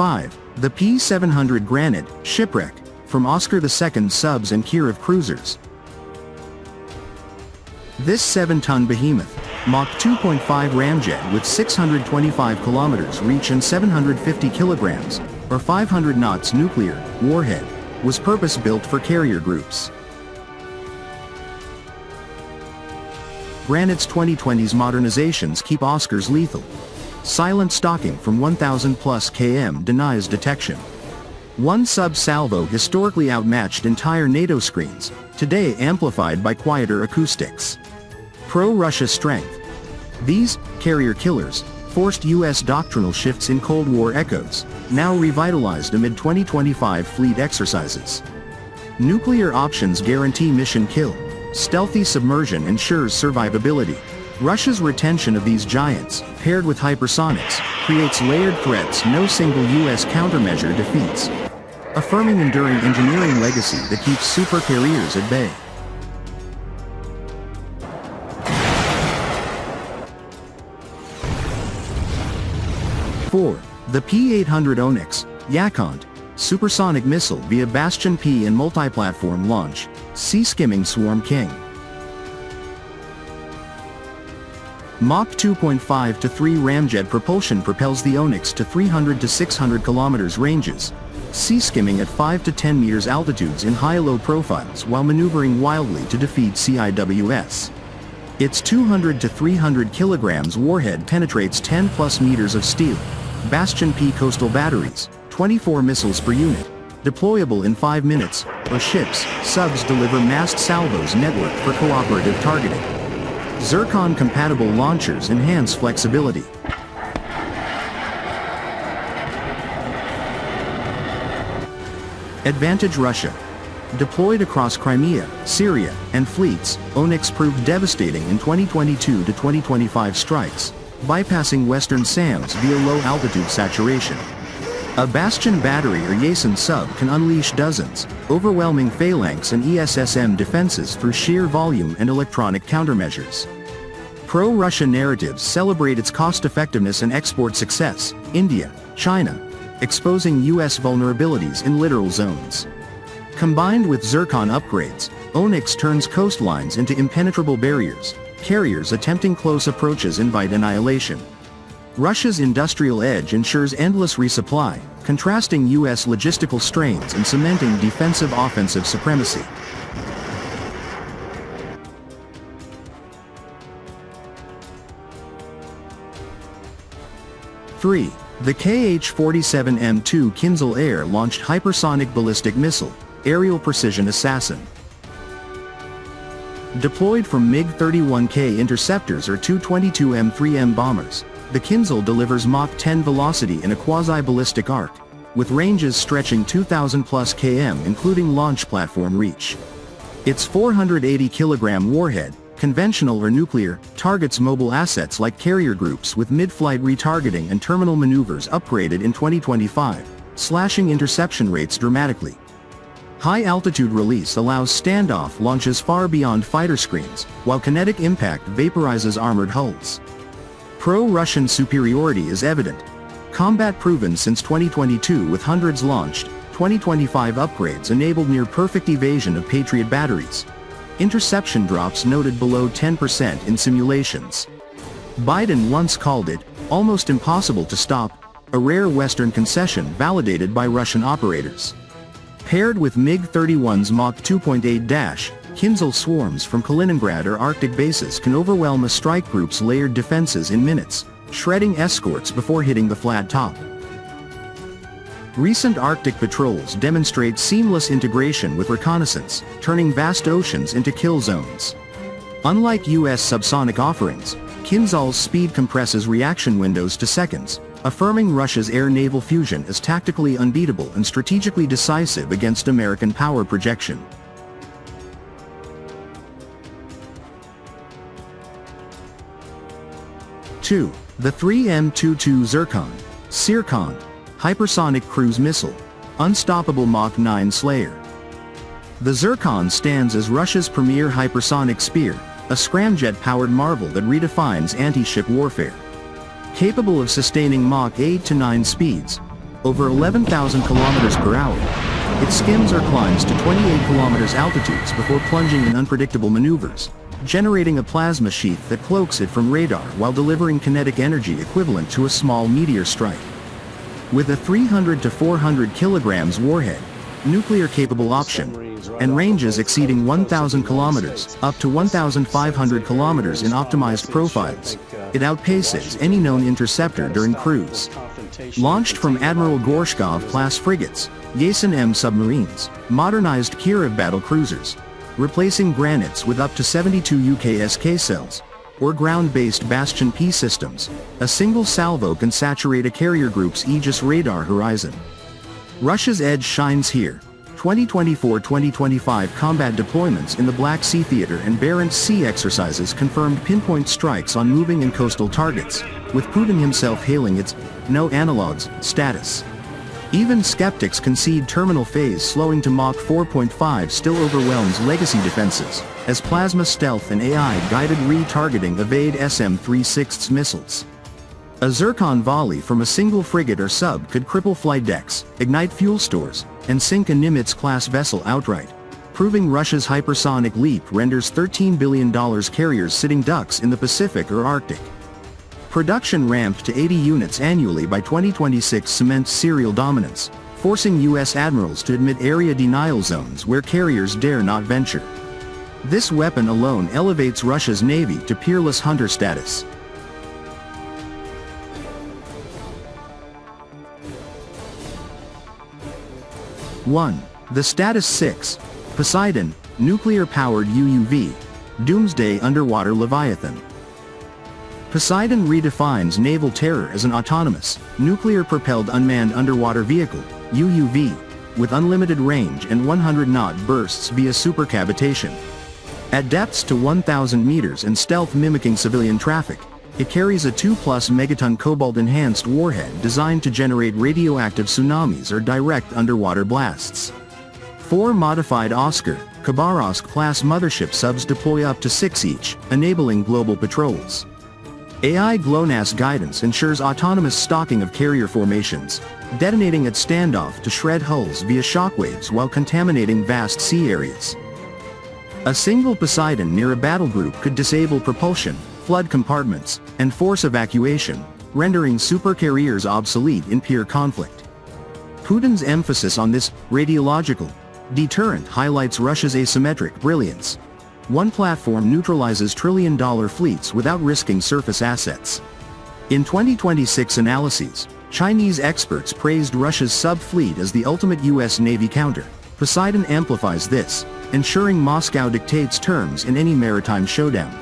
5. The P-700 Granit, shipwreck, from Oscar II subs and Kirov cruisers. This 7-ton behemoth, Mach 2.5 ramjet with 625 kilometers reach and 750 kilograms, or 500 knots nuclear, warhead, was purpose-built for carrier groups. Granit's 2020s modernizations keep Oscars lethal. Silent stocking from 1,000 plus km denies detection. One sub-salvo historically outmatched entire NATO screens, today amplified by quieter acoustics. Pro-Russia strength. These carrier killers forced U.S. doctrinal shifts in Cold War echoes, now revitalized amid 2025 fleet exercises. Nuclear options guarantee mission kill. Stealthy submersion ensures survivability. Russia's retention of these giants, paired with hypersonics, creates layered threats no single U.S. countermeasure defeats, affirming enduring engineering legacy that keeps super carriers at bay. The P-800 Oniks, Zircon, supersonic missile via Bastion P and multi-platform launch, sea-skimming Swarm King. Mach 2.5 to 3 ramjet propulsion propels the Oniks to 300 to 600 kilometers ranges, sea-skimming at 5 to 10 meters altitudes in high-low profiles while maneuvering wildly to defeat CIWS. Its 200 to 300 kilograms warhead penetrates 10 plus meters of steel. Bastion P coastal batteries, 24 missiles per unit, deployable in 5 minutes, or ships, subs deliver massed salvos networked for cooperative targeting. Zircon-compatible launchers enhance flexibility. Advantage Russia. Deployed across Crimea, Syria, and fleets, Oniks proved devastating in 2022 to 2025 strikes, bypassing Western SAMs via low-altitude saturation. A Bastion battery or Yasen sub can unleash dozens, overwhelming phalanx and ESSM defenses through sheer volume and electronic countermeasures. Pro-Russia narratives celebrate its cost-effectiveness and export success, India, China, exposing U.S. vulnerabilities in littoral zones. Combined with Zircon upgrades, Oniks turns coastlines into impenetrable barriers. Carriers attempting close approaches invite annihilation. Russia's industrial edge ensures endless resupply, contrasting U.S. logistical strains and cementing defensive-offensive supremacy. The Kh-47M2 Kinzhal air-launched hypersonic ballistic missile, aerial precision assassin. Deployed from MiG-31K interceptors or Tu-22M3M bombers, the Kinzhal delivers Mach 10 velocity in a quasi-ballistic arc, with ranges stretching 2,000 plus km including launch platform reach. Its 480-kilogram warhead, conventional or nuclear, targets mobile assets like carrier groups with mid-flight retargeting and terminal maneuvers upgraded in 2025, slashing interception rates dramatically. High-altitude release allows standoff launches far beyond fighter screens, while kinetic impact vaporizes armored hulls. Pro-Russian superiority is evident. Combat proven since 2022 with hundreds launched, 2025 upgrades enabled near-perfect evasion of Patriot batteries. Interception drops noted below 10% in simulations. Biden once called it, almost impossible to stop, a rare Western concession validated by Russian operators. Paired with MiG-31's Mach 2.8 Kinzhal swarms from Kaliningrad or Arctic bases can overwhelm a strike group's layered defenses in minutes, shredding escorts before hitting the flat top. Recent Arctic patrols demonstrate seamless integration with reconnaissance, turning vast oceans into kill zones. Unlike U.S. subsonic offerings, Kinzhal's speed compresses reaction windows to seconds, affirming Russia's air-naval fusion as tactically unbeatable and strategically decisive against American power projection. The 3M22 Zircon, hypersonic cruise missile, unstoppable Mach 9 slayer. The Zircon stands as Russia's premier hypersonic spear, a scramjet-powered marvel that redefines anti-ship warfare. Capable of sustaining Mach 8 to 9 speeds, over 11,000 kilometers per hour. It skims or climbs to 28 kilometers altitudes before plunging in unpredictable maneuvers, generating a plasma sheath that cloaks it from radar while delivering kinetic energy equivalent to a small meteor strike. With a 300 to 400 kilograms warhead, nuclear-capable option, and ranges exceeding 1,000 kilometers, up to 1,500 kilometers in optimized profiles, it outpaces any known interceptor during cruise. Launched from Admiral Gorshkov-class frigates, Yasen M submarines, modernized Kirov battle cruisers, replacing Granits with up to 72 UKSK cells, or ground-based Bastion P systems, a single salvo can saturate a carrier group's Aegis radar horizon. Russia's edge shines here. 2024-2025 combat deployments in the Black Sea Theater and Barents Sea exercises confirmed pinpoint strikes on moving and coastal targets, with Putin himself hailing its "no analogs" status. Even skeptics concede terminal phase slowing to Mach 4.5 still overwhelms legacy defenses, as plasma stealth and AI-guided retargeting evade SM-3/6 missiles. A Zircon volley from a single frigate or sub could cripple flight decks, ignite fuel stores, and sink a Nimitz-class vessel outright, proving Russia's hypersonic leap renders $13 billion carriers sitting ducks in the Pacific or Arctic. Production ramped to 80 units annually by 2026 cements serial dominance, forcing U.S. admirals to admit area denial zones where carriers dare not venture. This weapon alone elevates Russia's navy to peerless hunter status. The Status 6. Poseidon, nuclear-powered UUV, Doomsday Underwater Leviathan. Poseidon redefines naval terror as an autonomous, nuclear-propelled unmanned underwater vehicle, UUV, with unlimited range and 100-knot bursts via supercavitation. At depths to 1,000 meters and stealth mimicking civilian traffic, it carries a 2+ megaton cobalt-enhanced warhead designed to generate radioactive tsunamis or direct underwater blasts. 4 modified Oscar, Khabarovsk-class mothership subs deploy up to 6 each, enabling global patrols. AI GLONASS guidance ensures autonomous stalking of carrier formations, detonating at standoff to shred hulls via shockwaves while contaminating vast sea areas. A single Poseidon near a battle group could disable propulsion, flood compartments, and force evacuation, rendering supercarriers obsolete in peer conflict. Putin's emphasis on this radiological deterrent highlights Russia's asymmetric brilliance. One platform neutralizes trillion-dollar fleets without risking surface assets. In 2026 analyses, Chinese experts praised Russia's sub-fleet as the ultimate U.S. Navy counter. Poseidon amplifies this, ensuring Moscow dictates terms in any maritime showdown.